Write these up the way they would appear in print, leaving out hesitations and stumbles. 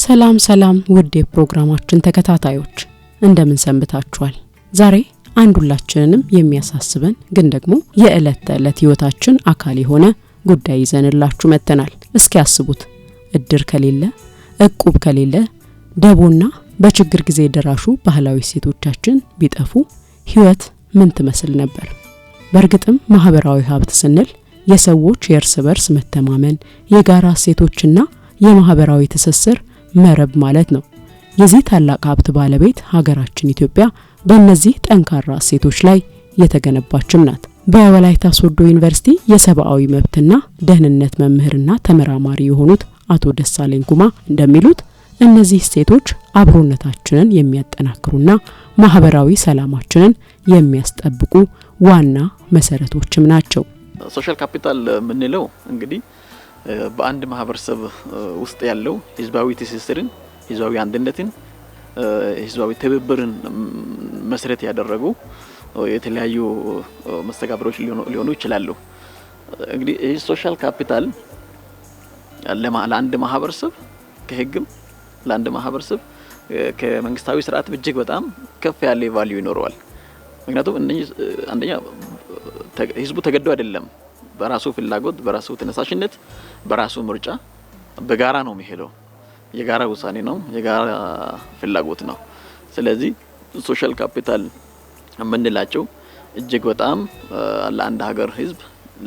ሰላም ውድ የፕሮግራማችን ተከታታዮች እንደምን ሰንብታችኋል? ዛሬ አንዱላችንንም የሚያሳስበን ግን ደግሞ የዕለት ተዕለት ህይወታችን አካል የሆነ ጉዳይ ይዘንላችሁ መተናል። እስኪ ያስቡት፣ እድር ከሌለ፣ እቁብ ከሌለ፣ ደቦና በችግር ጊዜ ደራሹ ባህላዊ ሴቶቻችን ቢጠፉ ህይወት ምን ትመስል ነበር? በርግጥም ማህበራዊ ሀብት ስንል የሰዎች የእርስ በርስ መተማመን፣ የጋራ ሴቶችና የማህበራዊ ትስስር መረብ ማለት ነው። የዚህ ታላቅ ሀብት ባለቤት ሀገራችን ኢትዮጵያ በእነዚህ ጠንካራ ሴቶች ላይ የተገነባችም ናት። በወላይታ ሶዶ ዩኒቨርሲቲ የሰብአዊ መብትና ደህንነት መምህርና ተመራማሪ የሆኑት አቶ ደሳለኝ ኩማ እንደሚሉት እነዚህ ሴቶች አብሮነታችንን የሚያጠናክሩና ማህበራዊ ሰላማችንን የሚያስጠብቁ ዋና መሰረቶችም ናቸው። ሶሻል ካፒታል ምንለው እንግዲህ በአንድ ማህበረሰብ ውስጥ ያለው ህዝባዊ ትስስርን፣ ህዝባዊ አንድነትን፣ ህዝባዊ ትብብርን መሰረት ያደረጉ የተለያዩ መስተጋብሮች ሊሆኑ ይችላሉ። እንግዲህ ይህ ሶሻል ካፒታል ለአንድ ማህበረሰብ ከህግም ለአንድ ማህበረሰብ ከመንግስታዊ ስርዓት እጅግ በጣም ከፍ ያለ ቫልዩ ይኖረዋል። ምክንያቱም አንደኛ ህዝቡ ተገዶ አይደለም፣ በራሱ ፍላጎት፣ በራሱ ተነሳሽነት፣ በራሱ ምርጫ በጋራ ነው የሚሄደው። የጋራ ውሳኔ ነው፣ የጋራ ፍላጎት ነው። ስለዚህ ሶሻል ካፒታል የምንላቸው እጅግ በጣም ለአንድ ሀገር ህዝብ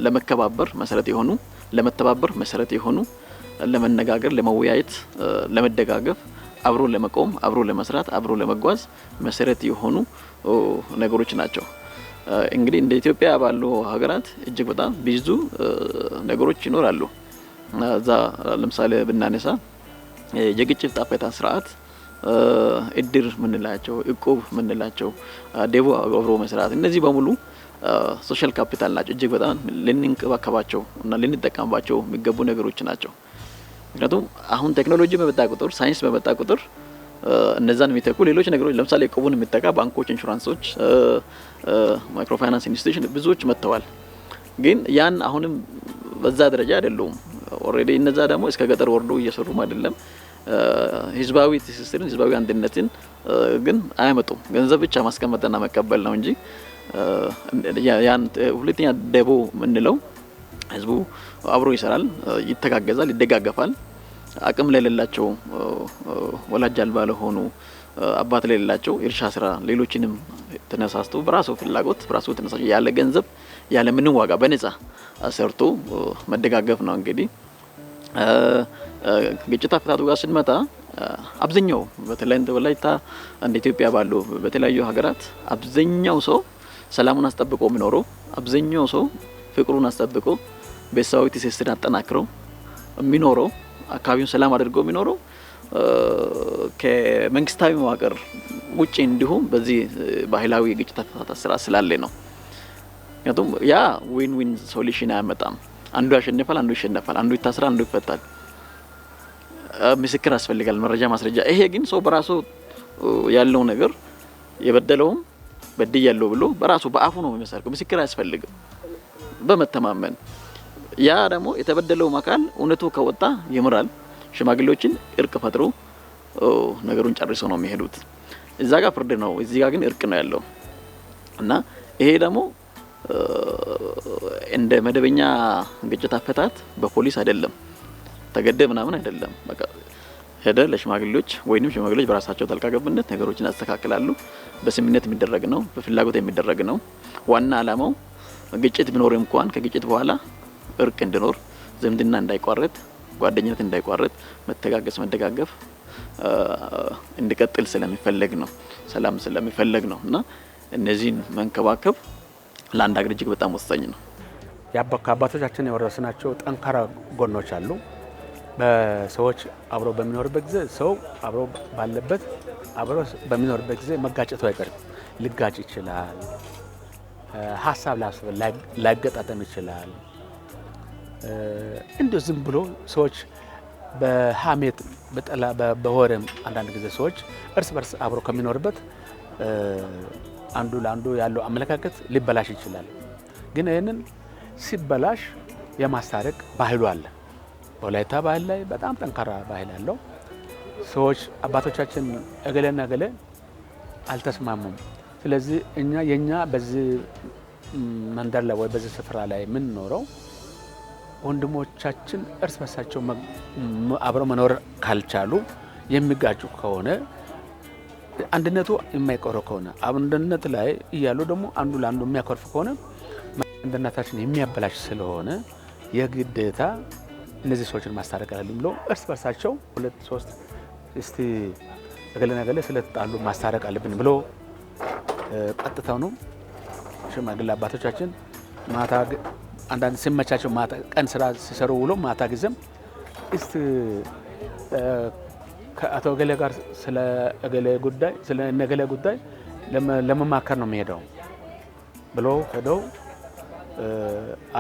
ለመከባበር መሰረት የሆኑ፣ ለመተባበር መሰረት የሆኑ፣ ለመነጋገር፣ ለመወያየት፣ ለመደጋገፍ፣ አብሮ ለመቆም፣ አብሮ ለመስራት፣ አብሮ ለመጓዝ መሰረት የሆኑ ነገሮች ናቸው። እንግዲህ እንደ ኢትዮጵያ ባሉ ሀገራት እጅግ በጣም ብዙ ነገሮች ይኖራሉ። እዛ ለምሳሌ ብናነሳ የግጭት አፈታት ስርዓት፣ እድር ምንላቸው፣ እቁብ ምንላቸው፣ ደቦ አብሮ መስራት፣ እነዚህ በሙሉ ሶሻል ካፒታል ናቸው። እጅግ በጣም ልንንከባከባቸው እና ልንጠቀምባቸው የሚገቡ ነገሮች ናቸው። ምክንያቱም አሁን ቴክኖሎጂ በመጣ ቁጥር፣ ሳይንስ በመጣ ቁጥር እነዛን የሚተኩ ሌሎች ነገሮች ለምሳሌ እቁቡን የሚተካ ባንኮች፣ ኢንሹራንሶች፣ ማይክሮ ፋይናንስ ኢንስቲትዩሽን ብዙዎች መጥተዋል። ግን ያን አሁንም በዛ ደረጃ አይደሉም። ኦሬዲ እነዛ ደግሞ እስከ ገጠር ወርዶ እየሰሩም አይደለም። ህዝባዊ ትስስርን፣ ህዝባዊ አንድነትን ግን አያመጡም። ገንዘብ ብቻ ማስቀመጥና መቀበል ነው እንጂ ያን ሁለተኛ ደቦ ምንለው ህዝቡ አብሮ ይሰራል፣ ይተጋገዛል፣ ይደጋገፋል። አቅም ለሌላቸው፣ ወላጅ አልባ ለሆኑ፣ አባት ለሌላቸው እርሻ ስራ ሌሎችንም ተነሳስቶ በራሱ ፍላጎት በራሱ ተነሳሽ ያለ ገንዘብ ያለ ምንም ዋጋ በነፃ ሰርቶ መደጋገፍ ነው። እንግዲህ ግጭት አፈታቱ ጋር ስንመጣ አብዛኛው በተለይ እንደ ወላይታ እንደ ኢትዮጵያ ባሉ በተለያዩ ሀገራት አብዛኛው ሰው ሰላሙን አስጠብቆ የሚኖረው፣ አብዛኛው ሰው ፍቅሩን አስጠብቆ ቤተሰባዊ ትስስርን አጠናክሮ የሚኖረው፣ አካባቢውን ሰላም አድርጎ የሚኖረው ከመንግስታዊ መዋቅር ውጪ እንዲሁም በዚህ ባህላዊ ግጭት አፈታት ስራ ስላለ ነው። ምክንያቱም ያ ዊን ዊን ሶሉሽን አያመጣም። አንዱ ያሸንፋል፣ አንዱ ይሸነፋል፣ አንዱ ይታሰራል፣ አንዱ ይፈታል። ምስክር ያስፈልጋል፣ መረጃ፣ ማስረጃ። ይሄ ግን ሰው በራሱ ያለው ነገር የበደለውም በድያለሁ ብሎ በራሱ በአፉ ነው የሚመሰክረው። ምስክር አያስፈልግም። በመተማመን ያ ደግሞ የተበደለው አካል እውነቱ ከወጣ ይምራል። ሽማግሌዎችን እርቅ ፈጥሮ ነገሩን ጨርሰው ነው የሚሄዱት። እዛ ጋር ፍርድ ነው፣ እዚህ ጋር ግን እርቅ ነው ያለው እና ይሄ ደግሞ እንደ መደበኛ ግጭት አፈታት በፖሊስ አይደለም፣ ተገደ ምናምን አይደለም። በቃ ሄደ ለሽማግሌዎች ወይንም ሽማግሌዎች በራሳቸው ጣልቃ ገብነት ነገሮችን ያስተካክላሉ። በስምምነት የሚደረግ ነው፣ በፍላጎት የሚደረግ ነው። ዋና አላማው ግጭት ቢኖር እንኳን ከግጭት በኋላ እርቅ እንዲኖር፣ ዝምድና እንዳይቋረጥ፣ ጓደኝነት እንዳይቋረጥ፣ መተጋገስ፣ መደጋገፍ እንዲቀጥል ስለሚፈልግ ነው፣ ሰላም ስለሚፈልግ ነው እና እነዚህን መንከባከብ ለአንድ ሀገር እጅግ በጣም ወሳኝ ነው። ከአባቶቻችን የወረስናቸው ጠንካራ ጎኖች አሉ። በሰዎች አብሮ በሚኖርበት ጊዜ ሰው አብሮ ባለበት አብሮ በሚኖርበት ጊዜ መጋጨቱ አይቀርም። ሊጋጭ ይችላል። ሀሳብ ላይገጣጠም ይችላል። እንደ ዝም ብሎ ሰዎች በሐሜት በወሬም አንዳንድ ጊዜ ሰዎች እርስ በርስ አብሮ ከሚኖርበት አንዱ ለአንዱ ያለው አመለካከት ሊበላሽ ይችላል። ግን ይሄንን ሲበላሽ የማስታረቅ ባህሉ አለ። በወላይታ ባህል ላይ በጣም ጠንካራ ባህል አለው። ሰዎች አባቶቻችን እገሌና እገሌ አልተስማሙም። ስለዚህ የኛ በዚህ መንደር ላይ ወይ በዚህ ስፍራ ላይ ምን ኖረው ወንድሞቻችን እርስ በርሳቸው አብረው መኖር ካልቻሉ የሚጋጩ ከሆነ አንድነቱ የማይቆር ከሆነ አንድነት ላይ እያሉ ደግሞ አንዱ ለአንዱ የሚያኮርፍ ከሆነ አንድነታችን የሚያበላሽ ስለሆነ የግዴታ እነዚህ ሰዎችን ማስታረቅ አለብን ብሎ እርስ በርሳቸው 2-3 እስቲ እገሌና እገሌ ስለተጣሉ ማስታረቅ አለብን ብሎ ቀጥታው ነው ሽማግሌ አባቶቻችን ማታ አንዳንድ ሲመቻቸው ማታ ቀን ስራ ሲሰሩ ውሎ ማታ ጊዜም እስቲ ከአቶ እገሌ ጋር ስለ እገሌ ጉዳይ ስለ እገሌ ጉዳይ ለመማከር ነው የሚሄደው ብሎ ሄደው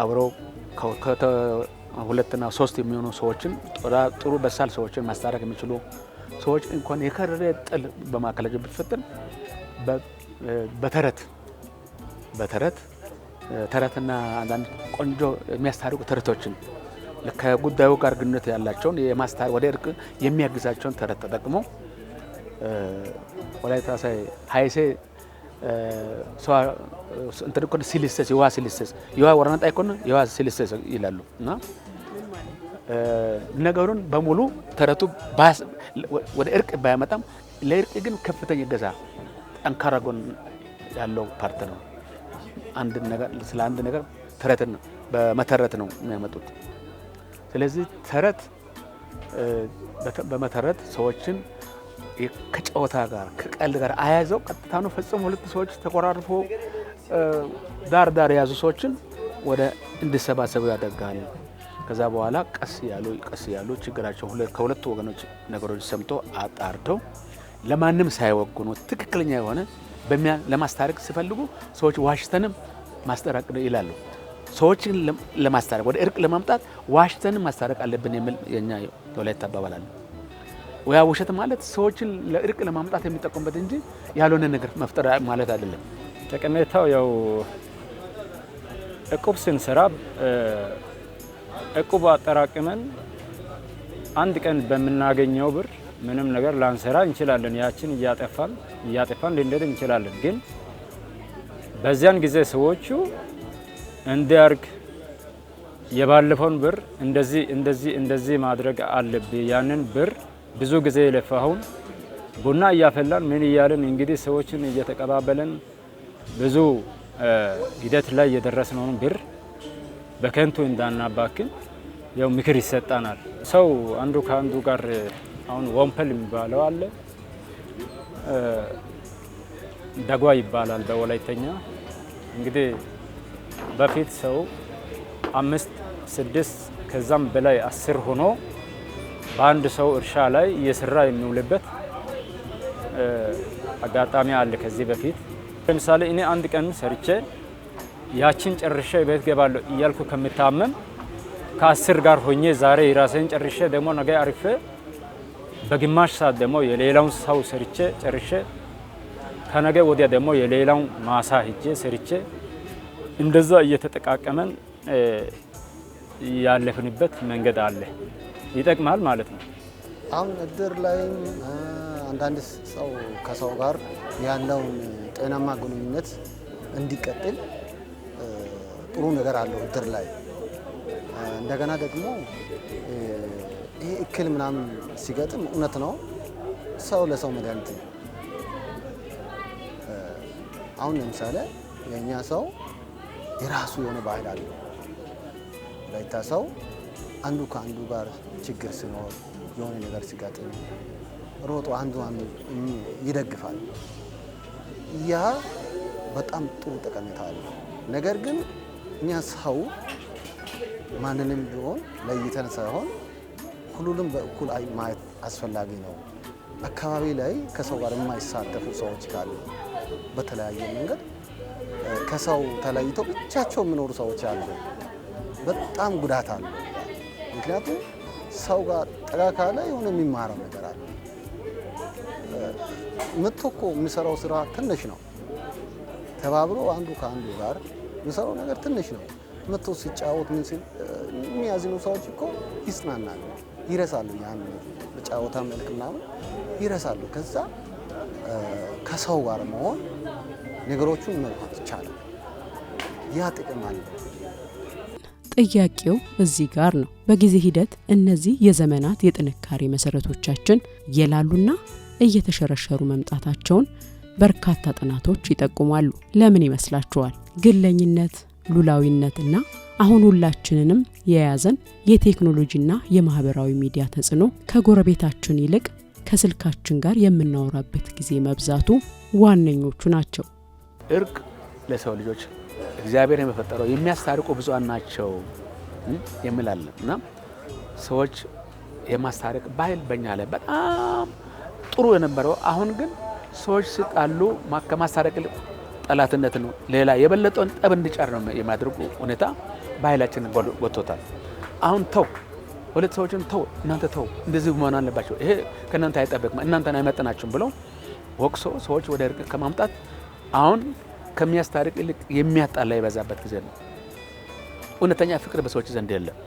አብረው ከሁለትና 3 የሚሆኑ ሰዎችን ጥሩ በሳል ሰዎችን ማስታረቅ የሚችሉ ሰዎች እንኳን የከረረ ጥል በማከላቸው ቢፈጠር ተረትና አንዳንድ ቆንጆ የሚያስታርቁ ተረቶችን ከጉዳዩ ጋር ግንኙነት ያላቸውን ወደ እርቅ የሚያግዛቸውን ተረት ተጠቅሞ ወላይታ ሳይ ሃይሴ እንትን እኮ ሲልሰስ ይዋ ሲልሰስ ይዋ ወራንጣ ይኮን ይዋ ሲልሰስ ይላሉ እና ነገሩን በሙሉ ተረቱ ወደ እርቅ ባያመጣም ለእርቅ ግን ከፍተኛ ገዛ ጠንካራ ጎን ያለው ፓርት ነው። አንድ ነገር ስለ አንድ ነገር ተረትን በመተረት ነው የሚያመጡት። ስለዚህ ተረት በመተረት ሰዎችን ከጨዋታ ጋር ከቀልድ ጋር አያይዘው ቀጥታ ነው ፈጽሞ 2 ሰዎች ተቆራርፎ ዳር የያዙ ሰዎችን ወደ እንዲሰባሰቡ ያደርጋል። ከዛ በኋላ ቀስ ያሉ ችግራቸው ከሁለቱ ወገኖች ነገሮች ሰምቶ አጣርተው ለማንም ሳይወግኑ ትክክለኛ የሆነ ለማስታረቅ ሲፈልጉ ሰዎች ዋሽተንም ማስታረቅ ይላሉ። ሰዎችን ለማስታረቅ ወደ እርቅ ለማምጣት ዋሽተንም ማስታረቅ አለብን የሚል የኛ ወላይታ አባባል አለ። ወያ ውሸት ማለት ሰዎችን ለእርቅ ለማምጣት የሚጠቀሙበት እንጂ ያልሆነ ነገር መፍጠር ማለት አይደለም። ጠቀሜታው ያው እቁብ ስንሰራ እቁብ አጠራቅመን አንድ ቀን በምናገኘው ብር ምንም ነገር ላንሰራ እንችላለን። ያችን እያጠፋን ልንሄድ እንችላለን። ግን በዚያን ጊዜ ሰዎቹ እንዲያርግ የባለፈውን ብር እንደዚህ ማድረግ አለብህ፣ ያንን ብር ብዙ ጊዜ የለፋውን ቡና እያፈላን ምን እያለን እንግዲህ ሰዎችን እየተቀባበለን ብዙ ሂደት ላይ የደረስነውን ብር በከንቱ እንዳናባክን ያው ምክር ይሰጣናል። ሰው አንዱ ከአንዱ ጋር አሁን ወንፐል የሚባለው አለ፣ ደጓ ይባላል በወላይተኛ። እንግዲህ በፊት ሰው 5፣ 6 ከዛም በላይ 10 ሆኖ በአንድ ሰው እርሻ ላይ እየሰራ የሚውልበት አጋጣሚ አለ። ከዚህ በፊት ለምሳሌ እኔ አንድ ቀን ሰርቼ ያችን ጨርሼ ቤት ገባለሁ እያልኩ ከምታመም ከ10 ጋር ሆኜ ዛሬ ራሴን ጨርሼ ደግሞ ነገ አርፌ በግማሽ ሰዓት ደግሞ የሌላውን ሰው ሰርቼ ጨርሼ ከነገ ወዲያ ደግሞ የሌላውን ማሳ ሄጄ ሰርቼ እንደዛ እየተጠቃቀመን ያለፍንበት መንገድ አለ። ይጠቅማል ማለት ነው። አሁን እድር ላይ አንዳንድ ሰው ከሰው ጋር ያለውን ጤናማ ግንኙነት እንዲቀጥል ጥሩ ነገር አለው እድር ላይ። እንደገና ደግሞ ይሄ እክል ምናምን ሲገጥም እውነት ነው ሰው ለሰው መድኃኒት ነው። አሁን ለምሳሌ የኛ ሰው የራሱ የሆነ ባህል አለው። ወላይታ ሰው አንዱ ከአንዱ ጋር ችግር ሲኖር የሆነ ነገር ሲገጥም ሮጦ አንዱ ይደግፋል። ያ በጣም ጥሩ ጠቀሜታ አለው። ነገር ግን እኛ ሰው ማንንም ቢሆን ለይተን ሳይሆን ሁሉንም በእኩል ማየት አስፈላጊ ነው። አካባቢ ላይ ከሰው ጋር የማይሳተፉ ሰዎች ካሉ በተለያየ መንገድ ከሰው ተለይተው ብቻቸው የሚኖሩ ሰዎች አሉ። በጣም ጉዳት አለ። ምክንያቱም ሰው ጋር ጠጋ ካለ የሆነ የሚማረው ነገር አለ። መጥቶ እኮ የሚሰራው ስራ ትንሽ ነው። ተባብሮ አንዱ ከአንዱ ጋር የሚሰራው ነገር ትንሽ ነው። መጥቶ ሲጫወት ምን ሲል የሚያዝኑ ሰዎች እኮ ይጽናናሉ፣ ይረሳሉ። ያን ጨዋታ መልክ ምናምን ይረሳሉ። ከዛ ከሰው ጋር መሆን ነገሮቹን መግባት ይቻላል። ያ ጥቅም አለ። ጥያቄው እዚህ ጋር ነው። በጊዜ ሂደት እነዚህ የዘመናት የጥንካሬ መሰረቶቻችን የላሉና እየተሸረሸሩ መምጣታቸውን በርካታ ጥናቶች ይጠቁማሉ። ለምን ይመስላችኋል? ግለኝነት፣ ሉላዊነትና አሁን ሁላችንንም የያዘን የቴክኖሎጂና የማህበራዊ ሚዲያ ተጽዕኖ ከጎረቤታችን ይልቅ ከስልካችን ጋር የምናወራበት ጊዜ መብዛቱ ዋነኞቹ ናቸው። እርቅ ለሰው ልጆች እግዚአብሔር የፈጠረው የሚያስታርቁ ብዙሃን ናቸው የሚላል እና ሰዎች የማስታረቅ ባህል በእኛ ላይ በጣም ጥሩ የነበረው አሁን ግን ሰዎች ሲጣሉ ከማስታረቅ ጠላትነት ነው ሌላ የበለጠውን ጠብ እንዲጫር ነው የሚያደርጉ ሁኔታ ባህላችን ወጥቶታል። አሁን ተው ሁለት ሰዎችን ተው እናንተ ተው እንደዚህ መሆን አለባቸው ይሄ ከእናንተ አይጠበቅም እናንተን አይመጥናችሁም ብለው ወቅሶ ሰዎች ወደ እርቅ ከማምጣት አሁን ከሚያስታርቅ ይልቅ የሚያጣላ የበዛበት ጊዜ ነው። እውነተኛ ፍቅር በሰዎች ዘንድ የለም።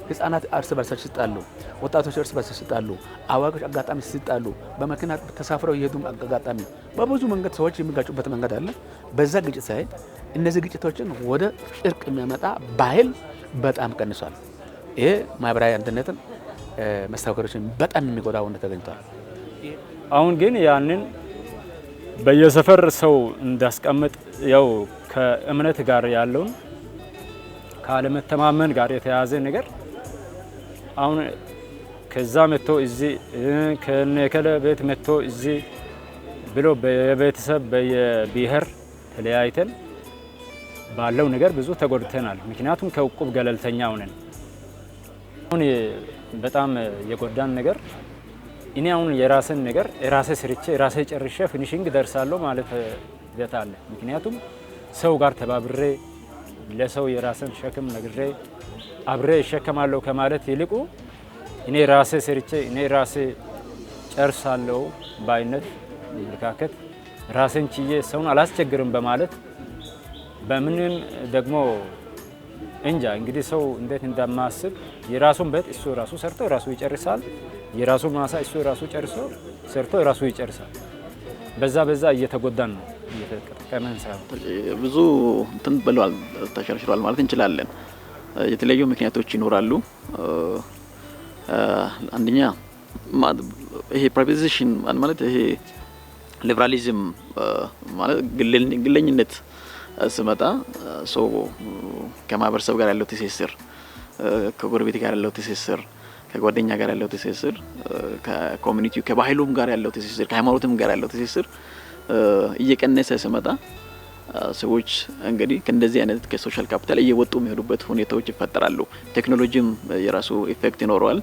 ህፃናት እርስ በርሳቸው ሲጣሉ፣ ወጣቶች እርስ በርሳቸው ሲጣሉ፣ አዋቂዎች አጋጣሚ ሲጣሉ፣ በመኪና ተሳፍረው የሄዱ አጋጣሚ በብዙ መንገድ ሰዎች የሚጋጩበት መንገድ አለ። በዛ ግጭት ሳይ እነዚህ ግጭቶችን ወደ እርቅ የሚያመጣ ባህል በጣም ቀንሷል። ይሄ ማህበራዊ አንድነትን መስተካከሎችን በጣም የሚጎዳው ነው ተገኝቷል። አሁን ግን ያንን በየሰፈር ሰው እንዳስቀምጥ ያው ከእምነት ጋር ያለውን ካለመተማመን ጋር የተያዘ ነገር አሁን ከዛ መጥቶ እዚህ ከነከለ ቤት መጥቶ እዚህ ብሎ በቤተሰብ በየብሔር ተለያይተን ባለው ነገር ብዙ ተጎድተናል። ምክንያቱም ከውቁብ ገለልተኛ ሆነን አሁን በጣም የጎዳን ነገር እኔ አሁን የራስን ነገር የራሴ ስርቼ የራሴ ጨርሼ ፊኒሺንግ ደርሳለሁ ማለት ይታለ። ምክንያቱም ሰው ጋር ተባብሬ ለሰው የራስን ሸክም ነግሬ አብሬ እሸከማለሁ ከማለት ይልቁ እኔ ራሴ ስርቼ እኔ ራሴ ጨርሳለሁ ባይነት ምልካከት ራስን ችዬ ሰውን አላስቸግርም በማለት በምንም ደግሞ እንጃ እንግዲህ ሰው እንዴት እንደማስብ የራሱን ቤት እሱ ራሱ ሰርቶ ራሱ ይጨርሳል። የራሱ ማሳ እሱ ራሱ ጨርሶ ሰርቶ ራሱ ይጨርሳል። በዛ እየተጎዳን ነው እየተቀመን ሳይሆን ብዙ እንትን ብለዋል ተሸርሽሯል ማለት እንችላለን። የተለያዩ ምክንያቶች ይኖራሉ። አንደኛ ይሄ ፕራይቬታይዜሽን ማለት ይሄ ሊበራሊዝም ማለት ግለኝነት ስመጣ ሰው ከማህበረሰብ ጋር ያለው ትስስር፣ ከጎረቤት ጋር ያለው ትስስር፣ ከጓደኛ ጋር ያለው ትስስር፣ ከኮሚኒቲው ከባህሉም ጋር ያለው ትስስር፣ ከሃይማኖትም ጋር ያለው ትስስር እየቀነሰ ስመጣ ሰዎች እንግዲህ ከእንደዚህ አይነት ከሶሻል ካፒታል እየወጡ የሚሄዱበት ሁኔታዎች ይፈጠራሉ። ቴክኖሎጂም የራሱ ኢፌክት ይኖረዋል።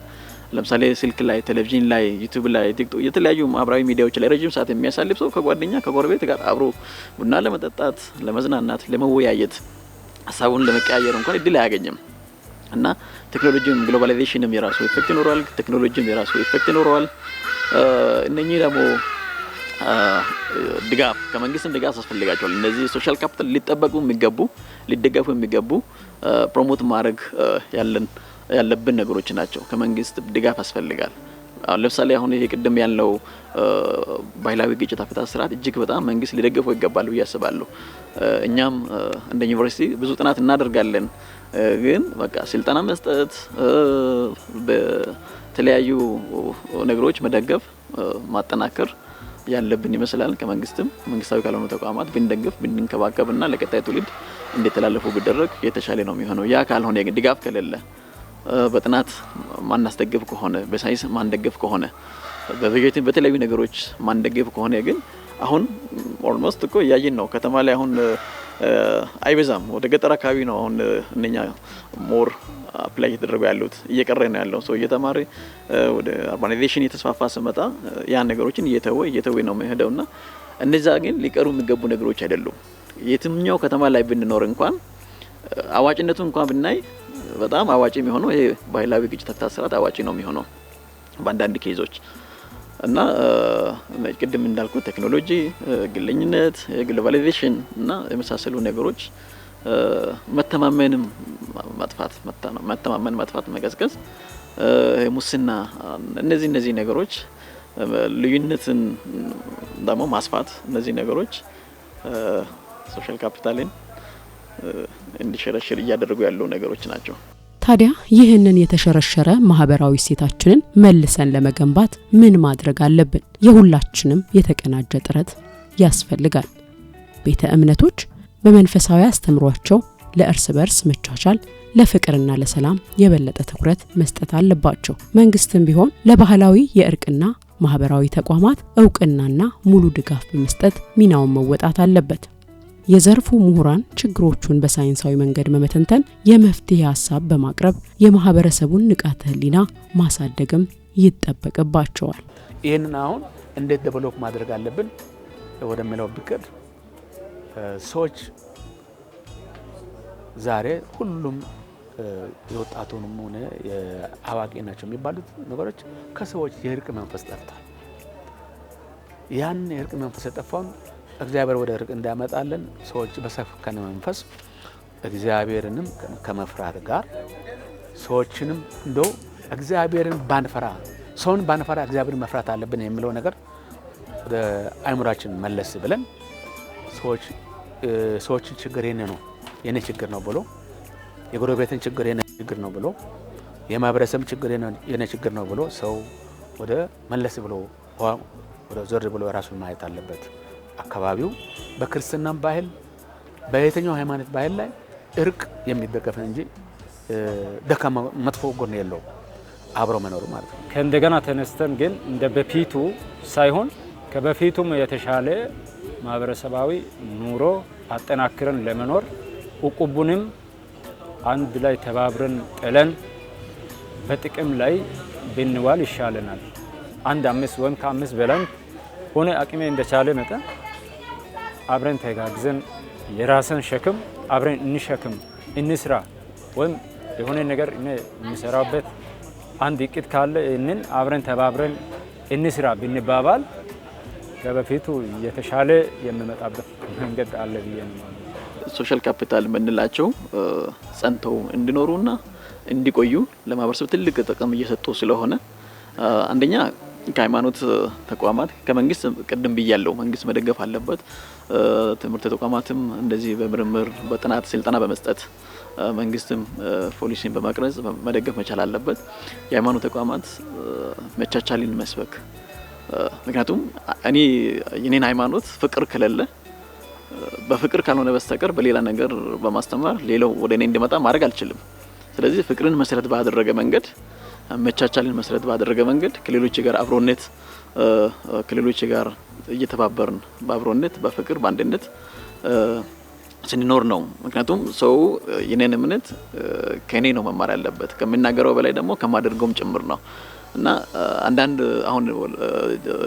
ለምሳሌ ስልክ ላይ፣ ቴሌቪዥን ላይ፣ ዩቲዩብ ላይ፣ ቲክቶክ የተለያዩ ማህበራዊ ሚዲያዎች ላይ ረጅም ሰዓት የሚያሳልፍ ሰው ከጓደኛ ከጎረቤት ጋር አብሮ ቡና ለመጠጣት፣ ለመዝናናት፣ ለመወያየት ሀሳቡን ለመቀያየር እንኳን እድል አያገኝም እና ቴክኖሎጂም ግሎባላይዜሽንም የራሱ ኢፌክት ይኖረዋል። ቴክኖሎጂም የራሱ ኢፌክት ይኖረዋል። እነኚህ ደግሞ ድጋፍ ከመንግስትም ድጋፍ ያስፈልጋቸዋል። እነዚህ ሶሻል ካፒታል ሊጠበቁ የሚገቡ ሊደገፉ የሚገቡ ፕሮሞት ማድረግ ያለብን ነገሮች ናቸው። ከመንግስት ድጋፍ ያስፈልጋል። ለምሳሌ አሁን ይሄ ቅድም ያለው ባህላዊ ግጭት አፈታት ስርዓት እጅግ በጣም መንግስት ሊደገፈው ይገባል ብዬ አስባለሁ። እኛም እንደ ዩኒቨርሲቲ ብዙ ጥናት እናደርጋለን። ግን በቃ ስልጠና መስጠት፣ በተለያዩ ነገሮች መደገፍ፣ ማጠናከር ያለብን ይመስላል። ከመንግስትም መንግስታዊ ካልሆኑ ተቋማት ብንደግፍ ብንንከባከብና ለቀጣይ ትውልድ እንዲተላለፉ ቢደረግ የተሻለ ነው የሚሆነው። ያ ካልሆነ ግን ድጋፍ ከሌለ በጥናት ማናስደግፍ ከሆነ በሳይንስ ማንደግፍ ከሆነ በበጀት በተለያዩ ነገሮች ማንደግፍ ከሆነ ግን አሁን ኦልሞስት እኮ ያየን ነው። ከተማ ላይ አሁን አይበዛም፣ ወደ ገጠር አካባቢ ነው አሁን እነኛ ሞር አፕላይ እየተደረጉ ያሉት። እየቀረ ነው ያለው ሰው እየተማረ ወደ አርባናይዜሽን እየተስፋፋ ስመጣ ያን ነገሮችን እየተወ ነው የሚሄደውና እነዛ ግን ሊቀሩ የሚገቡ ነገሮች አይደሉም። የትኛው ከተማ ላይ ብንኖር እንኳን አዋጭነቱ እንኳን ብናይ በጣም አዋጭ የሚሆነው ይሄ ባህላዊ ግጭት አፈታት ስርዓት አዋጭ ነው የሚሆነው በአንዳንድ ኬዞች እና ቅድም እንዳልኩት ቴክኖሎጂ፣ ግለኝነት፣ ግሎባላይዜሽን እና የመሳሰሉ ነገሮች መተማመን መጥፋት መቀዝቀዝ ሙስና እነዚህ ነገሮች ልዩነትን ደግሞ ማስፋት እነዚህ ነገሮች ሶሻል ካፒታልን እንዲሸረሽር እያደረጉ ያለው ነገሮች ናቸው። ታዲያ ይህንን የተሸረሸረ ማህበራዊ እሴታችንን መልሰን ለመገንባት ምን ማድረግ አለብን? የሁላችንም የተቀናጀ ጥረት ያስፈልጋል። ቤተ እምነቶች በመንፈሳዊ አስተምሯቸው ለእርስ በርስ መቻቻል፣ ለፍቅርና ለሰላም የበለጠ ትኩረት መስጠት አለባቸው። መንግስትም ቢሆን ለባህላዊ የእርቅና ማህበራዊ ተቋማት ዕውቅናና ሙሉ ድጋፍ በመስጠት ሚናውን መወጣት አለበት። የዘርፉ ምሁራን ችግሮቹን በሳይንሳዊ መንገድ በመተንተን የመፍትሄ ሐሳብ በማቅረብ የማህበረሰቡን ንቃተ ህሊና ማሳደግም ይጠበቅባቸዋል። ይህንን አሁን እንዴት ዴቨሎፕ ማድረግ አለብን ወደሚለው ብቅድ ሰዎች ዛሬ ሁሉም የወጣቱንም ሆነ የአዋቂ ናቸው የሚባሉት ነገሮች ከሰዎች የእርቅ መንፈስ ጠፍቷል። ያን የእርቅ መንፈስ የጠፋውን እግዚአብሔር ወደ እርቅ እንዳመጣለን ሰዎች በሰከነ መንፈስ እግዚአብሔርንም ከመፍራት ጋር ሰዎችንም እንደው እግዚአብሔርን ባንፈራ ሰውን ባንፈራ እግዚአብሔርን መፍራት አለብን የሚለው ነገር ወደ አይምራችን መለስ ብለን ሰዎችን ችግር የኔ ችግር ነው ብሎ የጎረቤትን ችግር የኔ ችግር ነው ብሎ የማህበረሰብ ችግር የኔ ችግር ነው ብሎ ሰው ወደ መለስ ብሎ ወደ ዞር ብሎ ራሱን ማየት አለበት። አካባቢው በክርስትናም ባህል በየትኛው ሃይማኖት ባህል ላይ እርቅ የሚደገፍ እንጂ ደካማ መጥፎ ጎን የለው አብሮ መኖር ማለት ነው። ከእንደገና ተነስተን ግን እንደ በፊቱ ሳይሆን ከበፊቱም የተሻለ ማህበረሰባዊ ኑሮ አጠናክረን ለመኖር ኡቁቡንም አንድ ላይ ተባብረን ጥለን በጥቅም ላይ ብንዋል ይሻለናል። አንድ 5 ወይም ከ5 በላይ ሆነ አቅሜ እንደቻለ መጠን አብረን ተጋግዘን የራስን ሸክም አብረን እንሸክም እንስራ። ወይም የሆነ ነገር እንሰራበት አንድ እቅድ ካለ እንን አብረን ተባብረን እንስራ ብንባባል ከበፊቱ የተሻለ የሚመጣበት መንገድ አለ ብዬ ነው። ሶሻል ካፒታል ምንላቸው ጸንተው እንዲኖሩና እንዲቆዩ ለማህበረሰብ ትልቅ ጥቅም እየሰጡ ስለሆነ አንደኛ ከሃይማኖት ተቋማት ከመንግስት ቅድም ብያለሁ መንግስት መደገፍ አለበት። ትምህርት ተቋማትም እንደዚህ በምርምር በጥናት ስልጠና በመስጠት መንግስትም ፖሊሲን በማቅረጽ መደገፍ መቻል አለበት። የሃይማኖት ተቋማት መቻቻልን መስበክ ምክንያቱም የኔን ሃይማኖት ፍቅር ከሌለ በፍቅር ካልሆነ በስተቀር በሌላ ነገር በማስተማር ሌላው ወደ እኔ እንዲመጣ ማድረግ አልችልም። ስለዚህ ፍቅርን መሰረት ባደረገ መንገድ መቻቻልን መሰረት ባደረገ መንገድ ከሌሎች ጋር አብሮነት ከሌሎች ጋር እየተባበርን በአብሮነት በፍቅር በአንድነት ስንኖር ነው። ምክንያቱም ሰው የኔን እምነት ከኔ ነው መማር ያለበት ከመናገረው በላይ ደግሞ ከማደርገውም ጭምር ነው እና አንዳንድ አሁን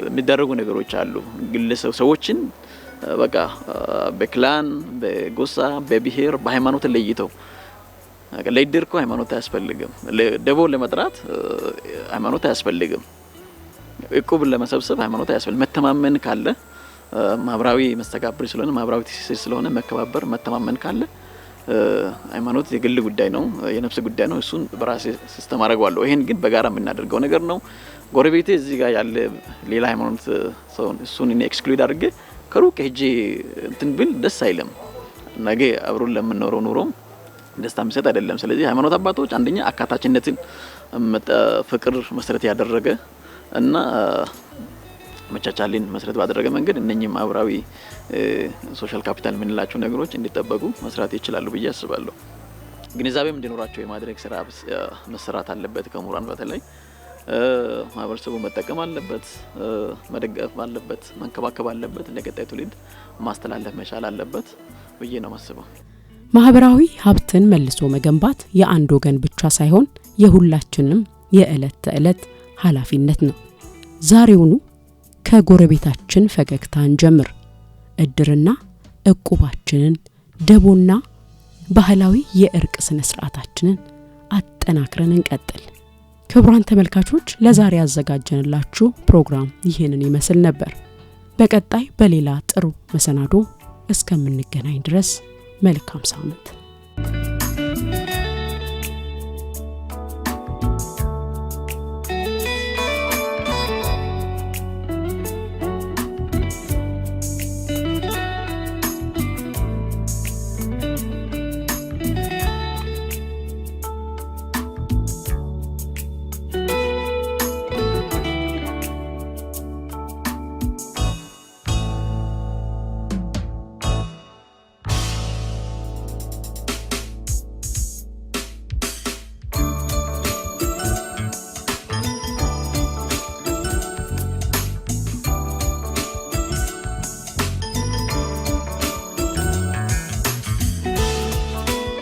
የሚደረጉ ነገሮች አሉ ግለሰብ ሰዎችን በቃ በክላን በጎሳ በብሔር በሃይማኖት ለይተው ለይድርኩ ሃይማኖት አያስፈልግም። ደቦ ለመጥራት ሃይማኖት አያስፈልግም። እቁብ ለመሰብሰብ ሃይማኖት አያስፈልግም። መተማመን ካለ ማህበራዊ መስተጋብር ስለሆነ ማህበራዊ ትስስር ስለሆነ መከባበር መተማመን ካለ ሃይማኖት የግል ጉዳይ ነው የነፍስ ጉዳይ ነው። እሱን በራሴ ሲስተም አደርገዋለሁ። ይሄን ግን በጋራ የምናደርገው ነገር ነው። ጎረቤቴ እዚህ ጋር ያለ ሌላ ሃይማኖት ሰው እሱን እኔ ኤክስክሉድ አድርጌ ከሩቅ ሄጄ እንትን ብል ደስ አይልም። ነገ አብሮን ለምንኖረው ኑሮም ደስታ የሚሰጥ አይደለም። ስለዚህ ሃይማኖት አባቶች አንደኛ አካታችነትን ፍቅር መሰረት ያደረገ እና መቻቻልን መሰረት ባደረገ መንገድ እነኚህ ማህበራዊ ሶሻል ካፒታል የምንላቸው ነገሮች እንዲጠበቁ መስራት ይችላሉ ብዬ አስባለሁ። ግንዛቤም እንዲኖራቸው የማድረግ ስራ መሰራት አለበት። ከሙራን በተለይ ማህበረሰቡ መጠቀም አለበት፣ መደገፍ አለበት፣ መንከባከብ አለበት፣ ለቀጣይ ትውልድ ማስተላለፍ መቻል አለበት ብዬ ነው ማስበው። ማህበራዊ ሀብትን መልሶ መገንባት የአንድ ወገን ብቻ ሳይሆን የሁላችንም የዕለት ተዕለት ኃላፊነት ነው። ዛሬውኑ ከጎረቤታችን ፈገግታን ጀምር። እድርና እቁባችንን ደቦና ባህላዊ የእርቅ ስነ ስርዓታችንን አጠናክረን እንቀጥል። ክቡራን ተመልካቾች ለዛሬ ያዘጋጀንላችሁ ፕሮግራም ይሄንን ይመስል ነበር። በቀጣይ በሌላ ጥሩ መሰናዶ እስከምንገናኝ ድረስ መልካም ሳምንት።